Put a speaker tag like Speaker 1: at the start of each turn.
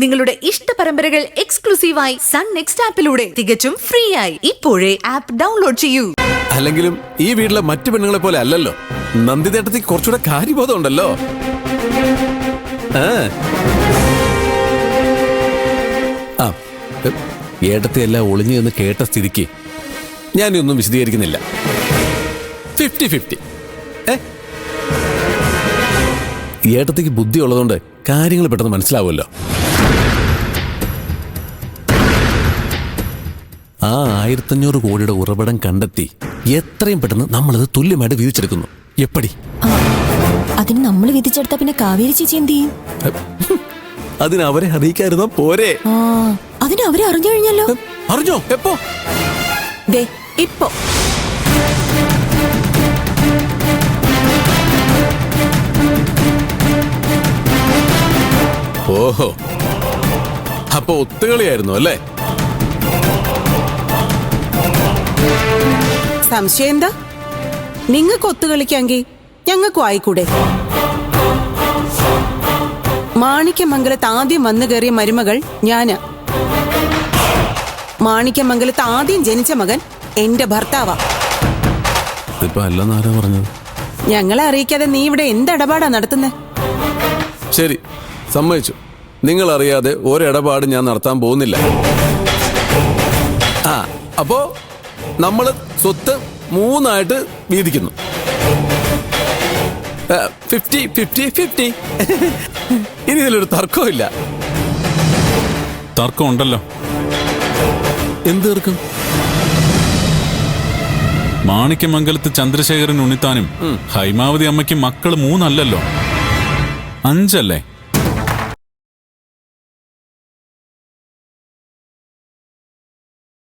Speaker 1: നിങ്ങളുടെ ഇഷ്ട പരമ്പരകൾ എക്സ്ക്ലൂസീവായി സൺ നെക്സ്റ്റ് ആപ്പിലൂടെ തികച്ചും ഫ്രീ ആയി ഇപ്പോഴേ ആപ്പ് ഡൗൺലോഡ് ചെയ്യൂ.
Speaker 2: അല്ലെങ്കിലും ഈ വീട്ടിലെ മറ്റു പെണ്ണുങ്ങളെ പോലെ അല്ലല്ലോ. നന്ദിതേട്ടത്തിക്ക് കുറച്ചുകൂടെ കാര്യബോധം ഉണ്ടല്ലോ. ഏട്ടത്തെ എല്ലാം ഒളിഞ്ഞു എന്ന് കേട്ട സ്ഥിതിക്ക് ഞാനൊന്നും വിശദീകരിക്കുന്നില്ല. 50-50. ഏട്ടത്തേക്ക് ബുദ്ധി ഉള്ളതുകൊണ്ട് കാര്യങ്ങൾ പെട്ടെന്ന് മനസ്സിലാവുമല്ലോ. ആ 1500 കോടിയുടെ ഉറവിടം കണ്ടെത്തി എത്രയും പെട്ടെന്ന് നമ്മളത് തുല്യമായിട്ട് വീതിച്ചെടുക്കുന്നു. എപ്പടി?
Speaker 3: അതിന് നമ്മൾ വിധിച്ചെടുത്ത പിന്നെ കാവേരി ചേച്ചി എന്ത് ചെയ്യും?
Speaker 2: അതിന് അവരെ അറിയിക്കായിരുന്നോ പോരെ?
Speaker 3: അതിന് അവരെ അറിഞ്ഞു കഴിഞ്ഞല്ലോ.
Speaker 2: അറിഞ്ഞോ? എപ്പോ?
Speaker 3: ഇപ്പോ.
Speaker 2: ഓഹോ, അപ്പൊ ഒത്തുകളിയായിരുന്നു അല്ലേ?
Speaker 4: സംശയം എന്താ? നിങ്ങൾക്ക് ഒത്തുകളിക്കാമെങ്കിൽ ഞങ്ങൾക്കും ആയിക്കൂടെ? മാണിക്യമംഗലത്ത് ആദ്യം വന്നു കയറിയ മരുമകൾ ഞാനാ. മാണിക്യമംഗലത്ത് ആദ്യം ജനിച്ച മകൻ എന്റെ ഭർത്താവാ.
Speaker 2: ഇപ്പൊ അല്ലെന്നാരാ പറഞ്ഞത്?
Speaker 4: ഞങ്ങളെ അറിയിക്കാതെ നീ ഇവിടെ എന്തിടപാടാ നടത്തുന്നത്?
Speaker 2: ശരി, സമ്മതിച്ചു. നിങ്ങൾ അറിയാതെ ഒരിടപാട് ഞാൻ നടത്താൻ പോകുന്നില്ല. അപ്പോ നമ്മള് സ്വത്ത് 3 വീതിക്കുന്നു. 50-50-50. ഇനി ഇതിലൊരു തർക്കമില്ല.
Speaker 5: തർക്കം ഉണ്ടല്ലോ.
Speaker 2: എന്ത് തർക്കം?
Speaker 5: മാണിക്യമംഗലത്ത് ചന്ദ്രശേഖരൻ ഉണ്ണിത്താനും ഹൈമാവതി അമ്മയ്ക്കും മക്കള് 3 അല്ലല്ലോ, 5 അല്ലേ?